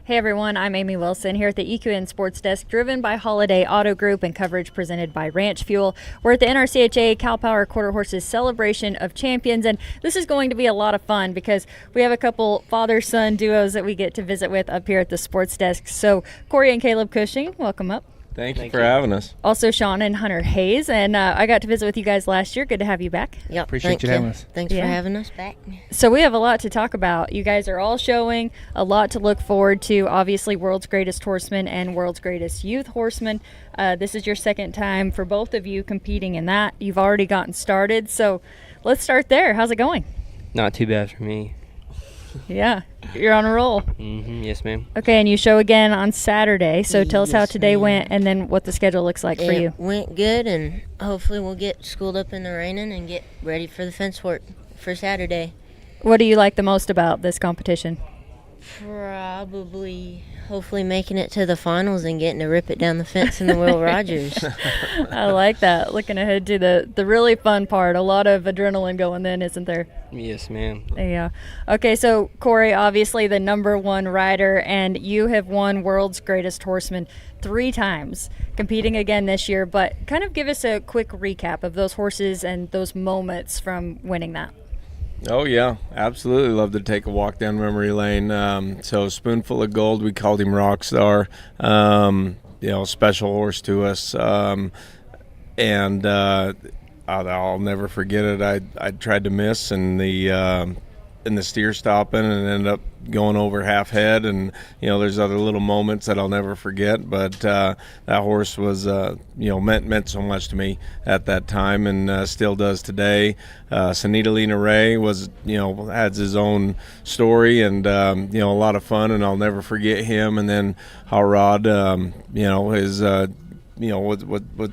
Hey everyone, I'm Amy Wilson here at the EQN Sports Desk, driven by Holiday Auto Group and coverage presented by Ranch Fuel. We're at the NRCHA Cal Power Quarter Horses Celebration of Champions, and this is going to be a lot of fun because we have a couple father-son duos that we get to visit with up here at the Sports Desk. So Corey and Caleb Cushing, welcome up. Thank you for having us. Also Shawn and Hunter Hayes, and I got to visit with you guys last year. Good to have you back. Yep, appreciate you having us. Thanks for having us back. So we have a lot to talk about. You guys are all showing a lot to look forward to. Obviously, World's Greatest Horseman and World's Greatest Youth Horseman. This is your second time for both of you competing in that. You've already gotten started, so let's start there. How's it going? Not too bad for me. Yeah, you're on a roll. Yes, ma'am. Okay, and you show again on Saturday, so tell us how today went and then what the schedule looks like for you. It went good, and hopefully we'll get schooled up in the reining and get ready for the fence work for Saturday. What do you like the most about this competition? Probably, hopefully making it to the finals and getting to rip it down the fence in the Will Rogers. I like that. Looking ahead to the really fun part. A lot of adrenaline going then, isn't there? Yes, ma'am. Yeah. Okay, so Corey, obviously the #1 rider, and you have won World's Greatest Horseman 3 times, competing again this year. But kind of give us a quick recap of those horses and those moments from winning that. Oh, yeah, absolutely. Love to take a walk down memory lane. So Spoonful of Gold, we called him Rockstar. Special horse to us. I'll never forget it. I tried to miss in the steer stopping and ended up going over half head, and there's other little moments that I'll never forget, but that horse was meant so much to me at that time, and still does today. Sanita Lena Ray was has his own story, and a lot of fun, and I'll never forget him. And then how Rod his what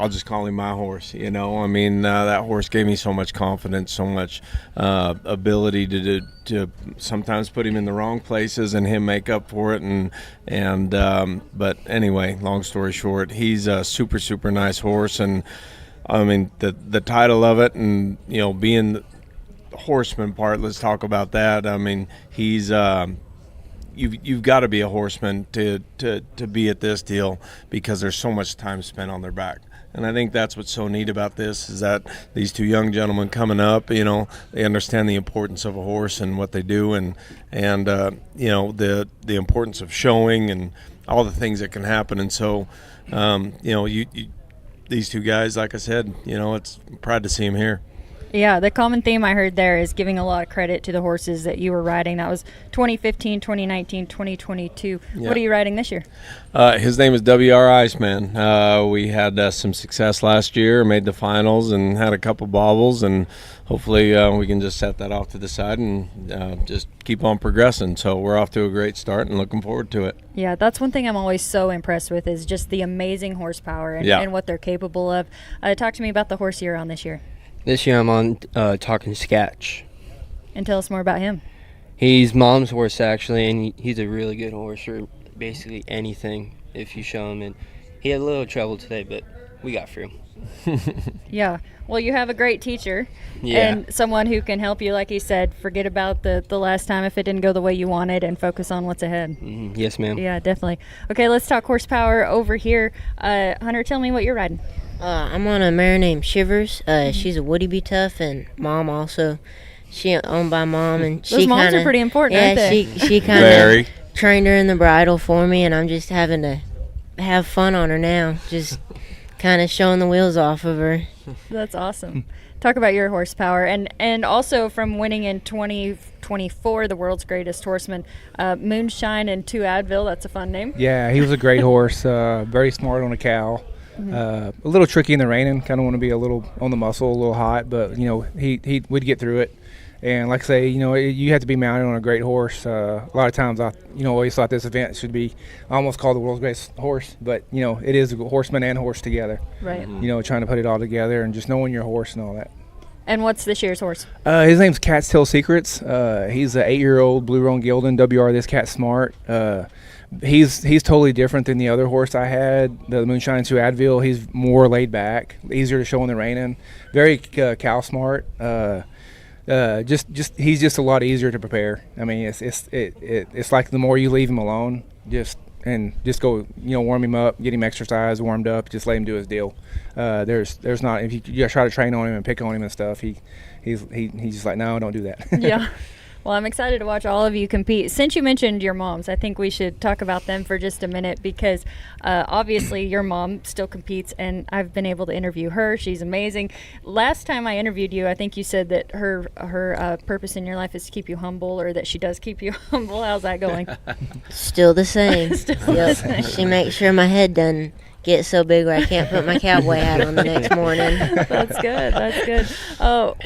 I'll just call him my horse, that horse gave me so much confidence, so much ability to sometimes put him in the wrong places and him make up for it. But anyway, long story short, he's a super, super nice horse. And the title of it, and, being the horseman part, let's talk about that. He's, you've got to be a horseman to be at this deal, because there's so much time spent on their back. And I think that's what's so neat about this, is that these 2 young gentlemen coming up, they understand the importance of a horse and what they do, and the importance of showing and all the things that can happen. And so, these 2 guys, like I said, it's proud to see them here. Yeah, the common theme I heard there is giving a lot of credit to the horses that you were riding. That was 2015, 2019, 2022. Yeah. What are you riding this year? His name is WR Iceman. We had some success last year, made the finals, and had a couple bobbles, and hopefully we can just set that off to the side and just keep on progressing. So we're off to a great start and looking forward to it. Yeah, that's one thing I'm always so impressed with, is just the amazing horsepower and what they're capable of. Talk to me about the horse you're on this year. This year I'm on Talking Sketch. And tell us more about him. He's Mom's horse, actually, and he's a really good horse for basically anything if you show him. And he had a little trouble today, but we got through. Yeah. Well, you have a great teacher and someone who can help you, like he said, forget about the last time if it didn't go the way you wanted and focus on what's ahead. Yes, ma'am. Yeah, definitely. Okay, let's talk horsepower over here. Hunter, tell me what you're riding. I'm on a mare named Shivers. She's a Woody Be Tough, and Mom also. She owned by Mom, and those moms are pretty important, aren't they? she kind of trained her in the bridle for me, and I'm just having to have fun on her now, just kind of showing the wheels off of her. That's awesome. Talk about your horsepower, and also from winning in 2024, the World's Greatest Horseman, Moonshine and 2 Advil. That's a fun name. Yeah, he was a great horse, very smart on a cow. A little tricky in the reining, kind of want to be a little on the muscle, a little hot, but he would get through it. And like I say, you have to be mounted on a great horse. A lot of times I always thought this event should be almost called the world's greatest horse, but it is a horseman and horse together. Right. Trying to put it all together and just knowing your horse and all that. And what's this year's horse? His name's Cat's Tail Secrets. He's an 8-year-old blue roan gelding. WR, this cat's smart. he's totally different than the other horse I had, the Moonshine 2 Advil. He's more laid back, easier to show in the reining, very cow smart. He's just a lot easier to prepare. I mean, it's like the more you leave him alone, just go, warm him up, get him exercise, warmed up, just let him do his deal. There's not, if you try to train on him and pick on him and stuff, he's just like, no, don't do that. Yeah. Well, I'm excited to watch all of you compete. Since you mentioned your moms, I think we should talk about them for just a minute because obviously your mom still competes, and I've been able to interview her. She's amazing. Last time I interviewed you, I think you said that her purpose in your life is to keep you humble, or that she does keep you humble. How's that going? Still the same. Still the same. She makes sure my head doesn't get so big where I can't put my cowboy hat on the next morning. That's good. That's good.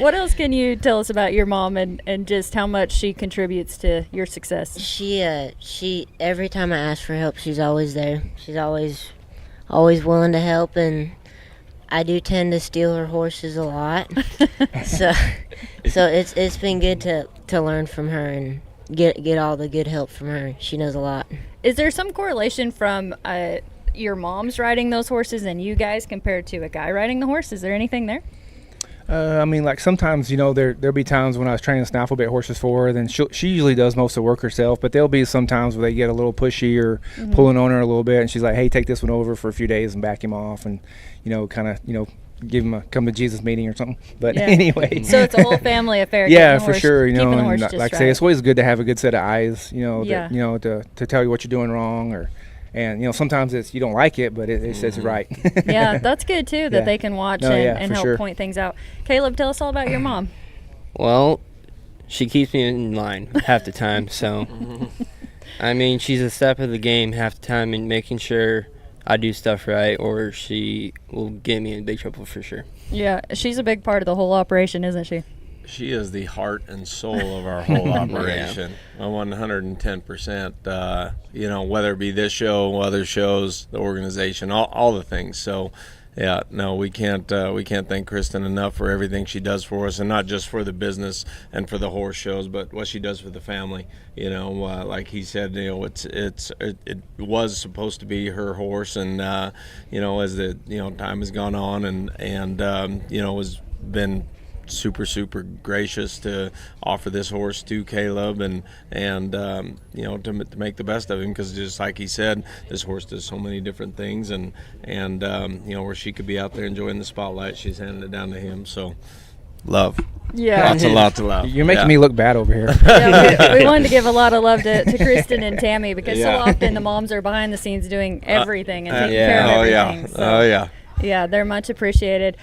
What else can you tell us about your mom and just how much she contributes to your success? She every time I ask for help, she's always there. She's always willing to help, and I do tend to steal her horses a lot. so it's been good to learn from her and get all the good help from her. She knows a lot. Is there some correlation from your mom's riding those horses and you guys compared to a guy riding the horse? Is there anything there? I mean, like sometimes, there'll be times when I was training snaffle bait horses for her, then she usually does most of the work herself, but there'll be some times where they get a little pushy or pulling on her a little bit, and she's like, hey, take this one over for a few days and back him off, and, give him a come to Jesus meeting or something. But anyway. So it's a whole family affair. Yeah, for sure. And like I say, it's always good to have a good set of eyes, Yeah. to tell you what you're doing wrong, and sometimes you don't like it, but it says it right. Yeah, that's good too, that they can watch and help sure. point things out. Caleb, tell us all about your mom. Well, she keeps me in line half the time, so I mean, she's a step of the game half the time in making sure I do stuff right, or she will get me in big trouble for sure. Yeah, she's a big part of the whole operation, isn't she? She is the heart and soul of our whole operation. 110%. Whether it be this show, other shows, the organization, all the things. So, yeah, no, we can't thank Kristen enough for everything she does for us, and not just for the business and for the horse shows, but what she does for the family. Like he said, it was supposed to be her horse, and as the time has gone on, and has been super gracious to offer this horse to Caleb and to make the best of him, because just like he said, this horse does so many different things, and where she could be out there enjoying the spotlight, she's handing it down to him. So love. Yeah. Lots of love. You're making me look bad over here. Yeah, we wanted to give a lot of love to Kristen and Tammy, because so often the moms are behind the scenes doing everything and taking care of everything. Yeah, they're much appreciated.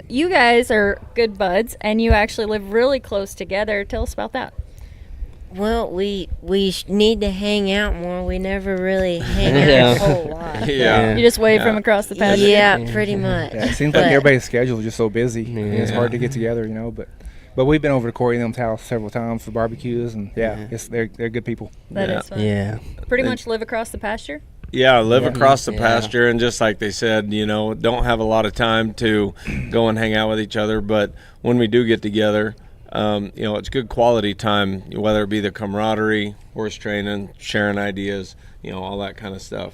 You guys are good buds, and you actually live really close together. Tell us about that. Well, we need to hang out more. We never really hang out a whole lot. Yeah. You just wave from across the pasture. Yeah, pretty much. Yeah, it seems like everybody's schedule is just so busy. And it's hard to get together, But we've been over to Corey and them's house several times for barbecues, and they're good people. That is fun. Yeah. Pretty much live across the pasture? Yeah, live across the pasture, and just like they said, don't have a lot of time to go and hang out with each other, but when we do get together, it's good quality time, whether it be the camaraderie, horse training, sharing ideas, all that kind of stuff.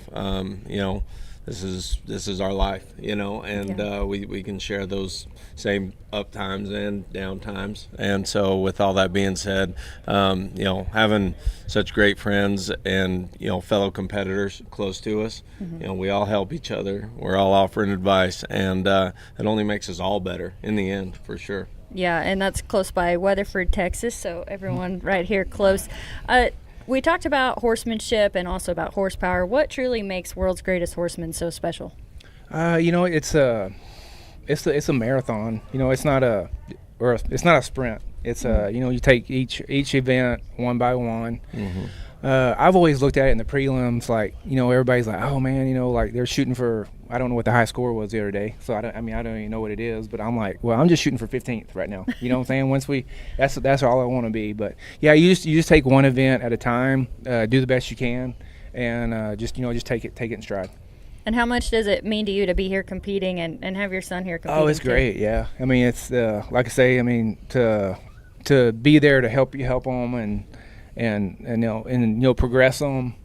This is our life, and we can share those same up times and down times. And so with all that being said, having such great friends and, fellow competitors close to us, we all help each other. We're all offering advice, and it only makes us all better in the end, for sure. Yeah, and that's close by Weatherford, Texas, so everyone right here close. We talked about horsemanship and also about horsepower. What truly makes World's Greatest Horseman so special? It's a marathon. It's not a sprint. It's you take each event one by one. I've always looked at it in the prelims, like, everybody's like, oh man, like they're shooting for, I don't know what the high score was the other day, so I don't even know what it is, but I'm like, well, I'm just shooting for 15th right now. You know what I'm saying? That's all I want to be. But yeah, you just take one event at a time, do the best you can, and just take it in stride. And how much does it mean to you to be here competing and have your son here competing? Oh, it's great. Yeah, I mean, it's like I say, I mean, to be there to help them and progress them,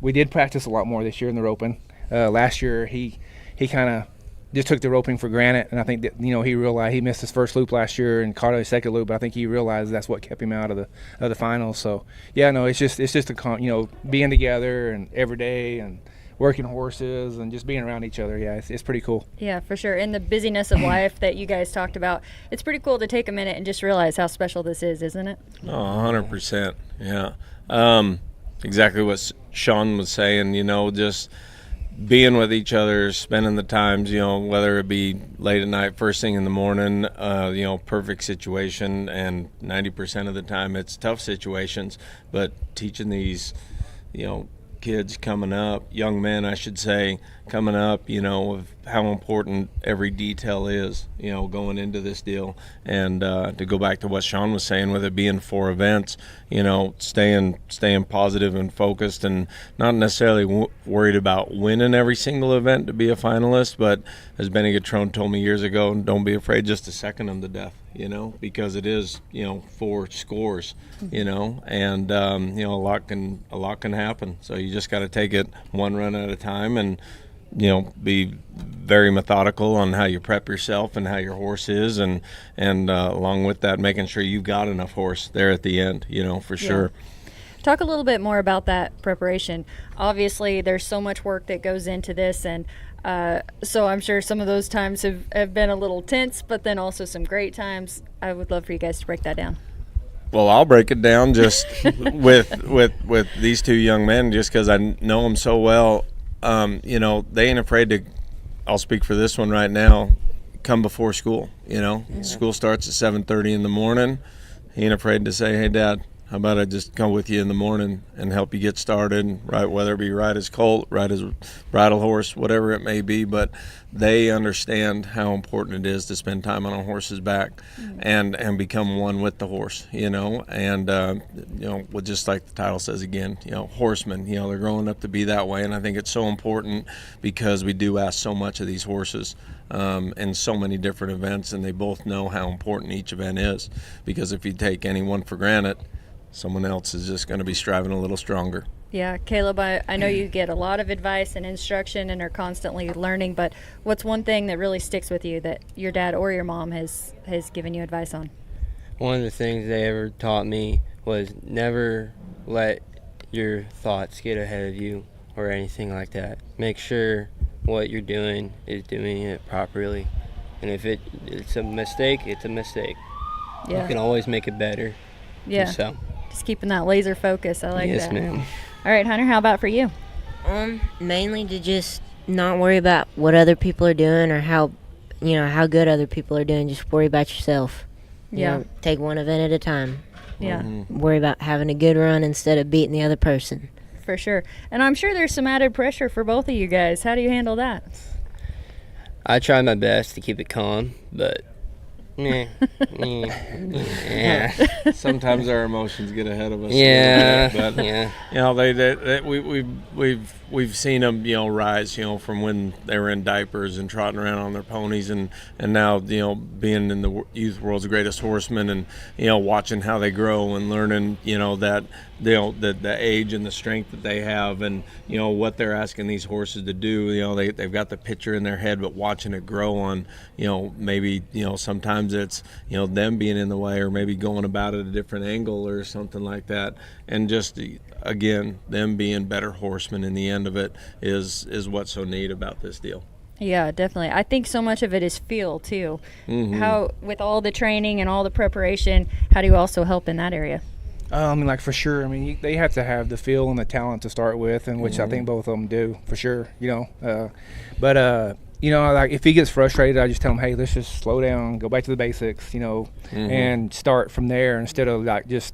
We did practice a lot more this year in the roping. Last year he kind of just took the roping for granted, and I think that he realized he missed his first loop last year and caught his second loop. But I think he realized that's what kept him out of the finals. So yeah, no, it's just being together and every day and working horses and just being around each other. Yeah, it's pretty cool. Yeah, for sure. In the busyness of life that you guys talked about, it's pretty cool to take a minute and just realize how special this is, isn't it? Oh, 100%. Yeah. Exactly what Shawn was saying, just being with each other, spending the times, whether it be late at night, first thing in the morning, perfect situation, and 90% of the time it's tough situations, but teaching these, kids coming up, young men, I should say, coming up, of how important every detail is, going into this deal. And to go back to what Shawn was saying, with it being 4 events, staying positive and focused, and not necessarily worried about winning every single event to be a finalist, but as Benny Gatrone told me years ago, don't be afraid just to second them to death, because it is, 4 scores, and a lot can happen. So you just got to take it one run at a time, and be very methodical on how you prep yourself and how your horse is, and along with that, making sure you've got enough horse there at the end, for sure. Talk a little bit more about that preparation. Obviously, there's so much work that goes into this, and so I'm sure some of those times have been a little tense, but then also some great times. I would love for you guys to break that down. Well, I'll break it down just with these 2 young men, just because I know them so well. They ain't afraid to, I'll speak for this one right now, come before school. School starts at 7:30 in the morning. He ain't afraid to say, hey, Dad, how about I just come with you in the morning and help you get started, right? Whether it be ride his colt, ride his bridle horse, whatever it may be. But they understand how important it is to spend time on a horse's back and become one with the horse, and, well, just like the title says again, horsemen, they're growing up to be that way. And I think it's so important because we do ask so much of these horses in so many different events, and they both know how important each event is, because if you take any one for granted, someone else is just going to be striving a little stronger. Yeah, Caleb, I know you get a lot of advice and instruction and are constantly learning, but what's one thing that really sticks with you that your dad or your mom has given you advice on? One of the things they ever taught me was never let your thoughts get ahead of you or anything like that. Make sure what you're doing is doing it properly. And if it's a mistake, it's a mistake. Yeah. You can always make it better. Yeah. So. Just keeping that laser focus. I like that. Yes, ma'am. All right, Hunter, how about for you? Mainly to just not worry about what other people are doing or how good other people are doing. Just worry about yourself. Yeah. Take one event at a time. Yeah. Worry about having a good run instead of beating the other person. For sure. And I'm sure there's some added pressure for both of you guys. How do you handle that? I try my best to keep it calm, but yeah. Sometimes our emotions get ahead of us. Yeah, but yeah. we've seen them, rise, from when they were in diapers and trotting around on their ponies, and now, being in the youth world's greatest horsemen, and watching how they grow and learning, that the age and the strength that they have, and what they're asking these horses to do. They've got the picture in their head, but watching it grow on, maybe sometimes it's them being in the way, or maybe going about it a different angle or something like that, and just again them being better horsemen in the end of it is what's so neat about this deal. Yeah, definitely. I think so much of it is feel too. How, with all the training and all the preparation, how do you also help in that area? For sure. They have to have the feel and the talent to start with, and which I think both of them do, for sure. Like if he gets frustrated, I just tell him, hey, let's just slow down, go back to the basics, and start from there instead of just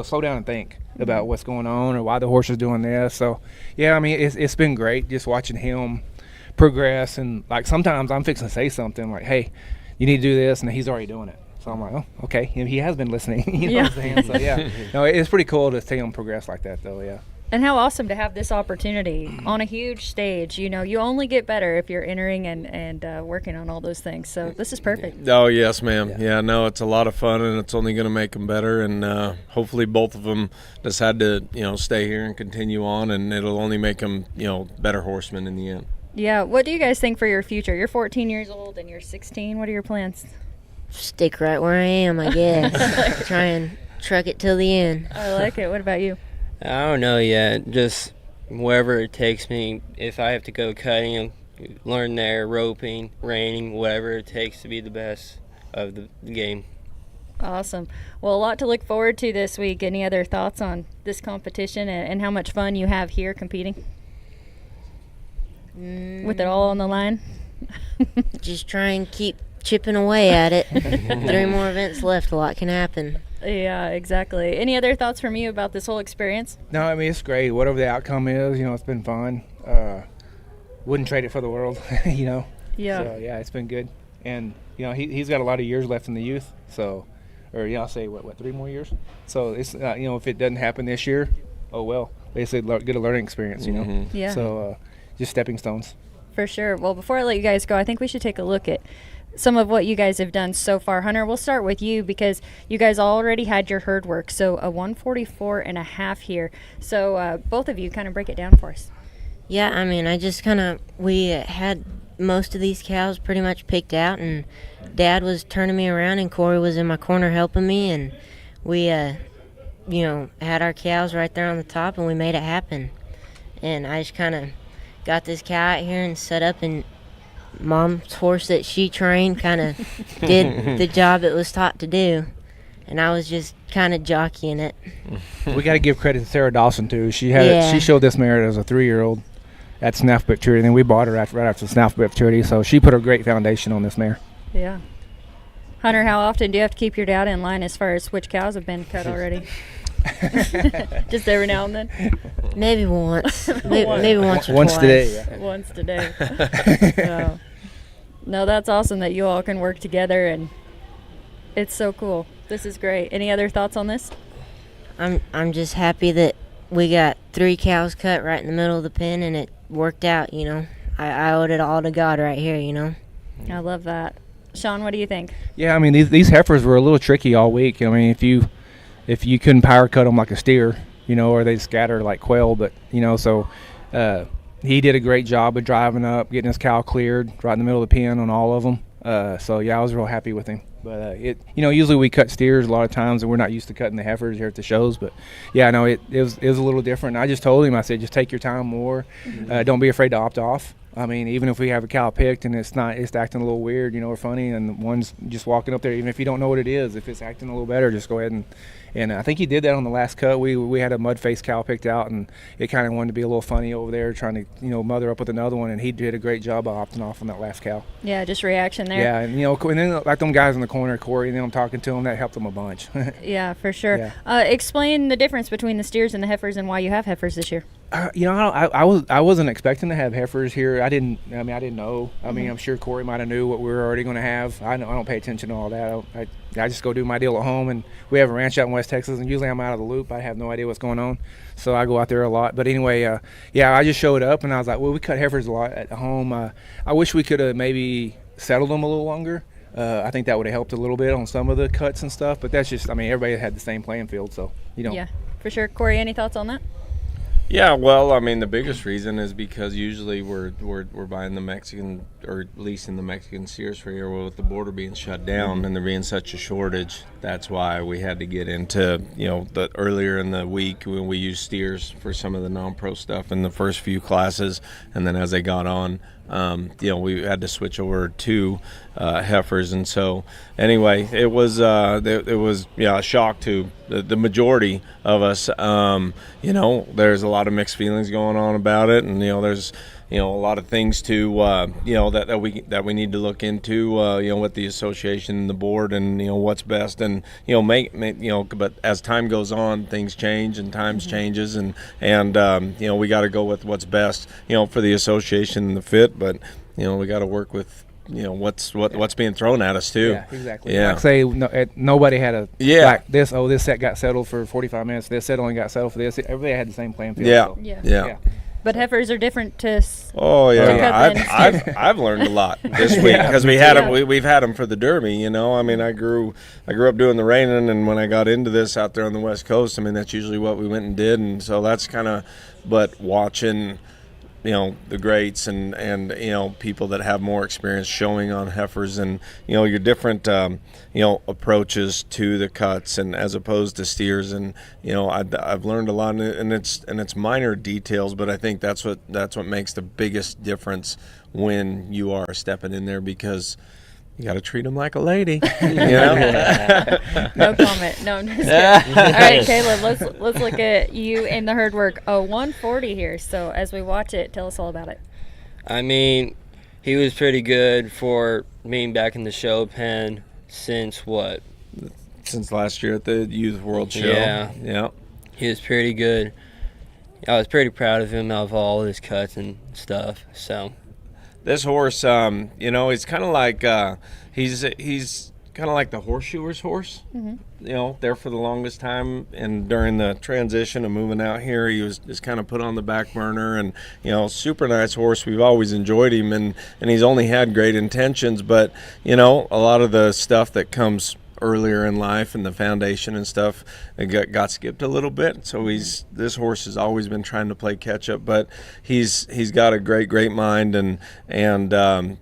slow down and think about what's going on or why the horse is doing this. So, yeah, it's been great just watching him progress, and sometimes I'm fixing to say something like, hey, you need to do this, and he's already doing it. So I'm like, oh, okay. He has been listening. What I'm saying? So, yeah. No, it's pretty cool to see him progress like that, though, yeah. And how awesome to have this opportunity on a huge stage. You know, you only get better if you're entering and working on all those things. So this is perfect. Oh, yes, ma'am. Yeah, no, it's a lot of fun, and it's only going to make them better. And hopefully both of them decide to, stay here and continue on, and it'll only make them, better horsemen in the end. Yeah. What do you guys think for your future? You're 14 years old and you're 16. What are your plans? Stick right where I am, I guess. Try and truck it till the end. I like it. What about you? I don't know yet. Just wherever it takes me. If I have to go cutting, learn there, roping, reining, whatever it takes to be the best of the game. Awesome. Well, a lot to look forward to this week. Any other thoughts on this competition and how much fun you have here competing? With it all on the line? Just try and keep chipping away at it. 3 more events left. A lot can happen. Yeah, exactly. Any other thoughts from you about this whole experience? No, I mean, it's great. Whatever the outcome is, it's been fun. Wouldn't trade it for the world, Yeah. So, yeah, it's been good. And, he's got a lot of years left in the youth. So, I'll say, what 3 more years? So, it's, if it doesn't happen this year, oh, well. They say get a learning experience, Mm-hmm. Yeah. So, just stepping stones. For sure. Well, before I let you guys go, I think we should take a look at some of what you guys have done so far. Hunter, we'll start with you because you guys already had your herd work. So a 144.5 here. So both of you kind of break it down for us. Yeah, I mean, we had most of these cows pretty much picked out, and Dad was turning me around and Corey was in my corner helping me, and we, had our cows right there on the top and we made it happen. And I just kind of got this cow out here and set up, and Mom's horse that she trained kind of did the job it was taught to do, and I was just kind of jockeying it. We got to give credit to Sarah Dawson too. She had she showed this mare as a 3-year-old at Snaffle Maturity, and then we bought her right after Snaffle Maturity. So she put a great foundation on this mare. Yeah. Hunter, how often do you have to keep your dad in line as far as which cows have been cut already? Just every now and then? Maybe once. Maybe once or once twice. today. Yeah. Once today. No, that's awesome that you all can work together, and it's so cool. This is great. Any other thoughts on this? I'm just happy that we got 3 cows cut right in the middle of the pen, and it worked out, I owed it all to God right here, I love that. Shawn, what do you think? Yeah, I mean, these heifers were a little tricky all week. I mean, if you couldn't power cut them like a steer, or they scatter like quail, but, so he did a great job of driving up, getting his cow cleared right in the middle of the pen on all of them. So, yeah, I was real happy with him. But, usually we cut steers a lot of times, and we're not used to cutting the heifers here at the shows. But, yeah, no, it was a little different. I just told him, I said, just take your time more. Don't be afraid to opt off. I mean, even if we have a cow picked and it's acting a little weird, or funny, and one's just walking up there, even if you don't know what it is, if it's acting a little better, just go ahead and I think he did that on the last cut. We had a mud-faced cow picked out, and it kind of wanted to be a little funny over there, trying to, mother up with another one, and he did a great job of opting off on that last cow. Yeah, just reaction there. Yeah, and, and then like them guys in the corner, Corey, and then I'm talking to him, that helped him a bunch. Yeah, for sure. Yeah. Explain the difference between the steers and the heifers and why you have heifers this year. I wasn't expecting to have heifers here. I didn't know. I mean, I'm sure Corey might have knew what we were already going to have. I don't pay attention to all that. I just go do my deal at home, and we have a ranch out in West Texas, and usually I'm out of the loop. I have no idea what's going on, so I go out there a lot. But anyway, I just showed up, and I was like, well, we cut heifers a lot at home. I wish we could have maybe settled them a little longer. I think that would have helped a little bit on some of the cuts and stuff, but that's just, everybody had the same playing field, so, Yeah, for sure. Corey, any thoughts on that? Yeah, well, the biggest reason is because usually we're buying the Mexican, or leasing the Mexican steers for here. Well, with the border being shut down and there being such a shortage, that's why we had to get into, the earlier in the week when we used steers for some of the non-pro stuff in the first few classes, and then as they got on, we had to switch over to heifers, and so anyway, it was a shock to the majority of us. There's a lot of mixed feelings going on about it, and there's a lot of things to that we need to look into with the association and the board, and what's best, and but as time goes on, things change and times changes, and we got to go with what's best for the association and the fit, but we got to work with what's being thrown at us too. Yeah, exactly. Yeah. Like say nobody had a like this. Oh, this set got settled for 45 minutes. This set only got settled for this. Everybody had the same playing field. Yeah. So. Yeah. But heifers are different to. Oh to yeah, cut than I've learned a lot this week because we had them. We've had them for the Derby. I mean, I grew up doing the reining, and when I got into this out there on the West Coast, I mean that's usually what we went and did, and so that's kind of. But watching, the greats and people that have more experience showing on heifers and your different approaches to the cuts and as opposed to steers, and I've learned a lot, and it's minor details, but I think that's what makes the biggest difference when you are stepping in there, because you got to treat them like a lady. No comment. No, I'm just kidding. All right, Caleb, let's look at you in the herd work. 140 here. So as we watch it, tell us all about it. I mean, he was pretty good for being back in the show pen since what? Since last year at the Youth World Show. Yeah. He was pretty good. I was pretty proud of him out of all his cuts and stuff. So. This horse, he's kind of like he's kind of like the horseshoer's horse. Mm-hmm. There for the longest time, and during the transition of moving out here, he was just kind of put on the back burner. And super nice horse. We've always enjoyed him, and he's only had great intentions. But a lot of the stuff that comes earlier in life and the foundation and stuff, it got skipped a little bit. So this horse has always been trying to play catch up, but he's got a great mind and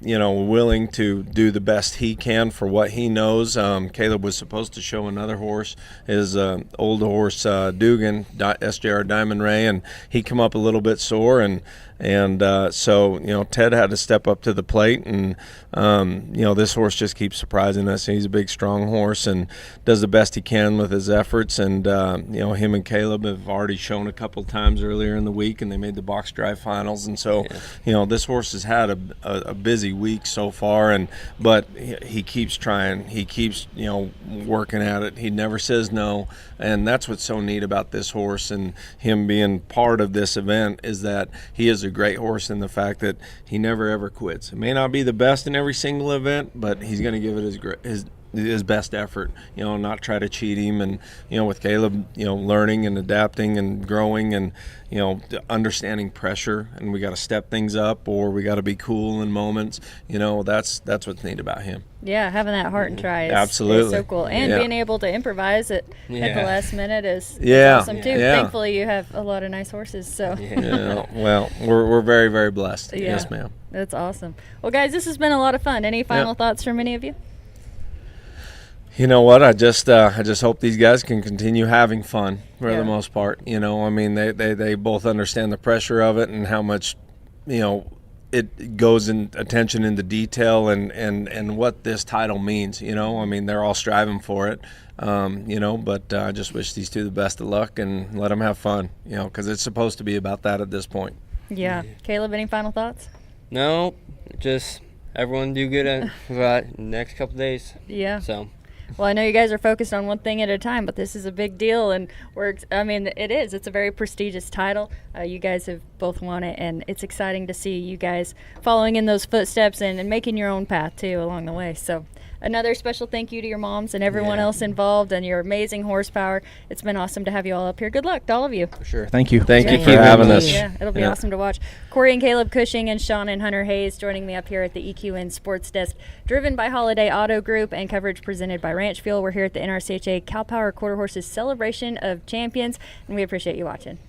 willing to do the best he can for what he knows. Caleb was supposed to show another horse, his old horse Dugan, SJR Diamond Ray, and he come up a little bit sore, and so Ted had to step up to the plate, and this horse just keeps surprising us. He's a big, strong horse and does the best he can with his efforts. And him and Caleb have already shown a couple times earlier in the week, and they made the box drive finals. And so this horse has had a busy week so far, but he keeps trying. He keeps working at it. He never says no, and that's what's so neat about this horse and him being part of this event, is that he is a great horse in the fact that he never ever quits. It may not be the best in every single event, but he's going to give it his best effort, not try to cheat him. And with Caleb, learning and adapting and growing and understanding pressure, and we got to step things up, or we got to be cool in moments. That's what's neat about him. Yeah, having that heart and try is so cool, and being able to improvise at the last minute is awesome too. Yeah. Thankfully, you have a lot of nice horses. So well, we're very, very blessed. Yeah. Yes, ma'am. That's awesome. Well, guys, this has been a lot of fun. Any final thoughts from any of you? You know what? I just hope these guys can continue having fun for the most part. I mean, they both understand the pressure of it and how much, it goes in attention into detail and what this title means. I mean, they're all striving for it. But I just wish these two the best of luck and let them have fun. Because it's supposed to be about that at this point. Yeah. Caleb, any final thoughts? No, just everyone do good at the next couple days. Yeah. So. Well, I know you guys are focused on one thing at a time, but this is a big deal, and it is. It's a very prestigious title. You guys have both won it, and it's exciting to see you guys following in those footsteps and making your own path, too, along the way. So another special thank you to your moms and everyone else involved and your amazing horsepower. It's been awesome to have you all up here. Good luck to all of you. For sure. Thank you. Thank you for having us. Yeah, it'll be awesome to watch. Corey and Caleb Cushing and Shawn and Hunter Hayes joining me up here at the EQN Sports Desk, driven by Holiday Auto Group and coverage presented by Ranch Fuel. We're here at the NRCHA Cow Power Quarter Horses Celebration of Champions, and we appreciate you watching.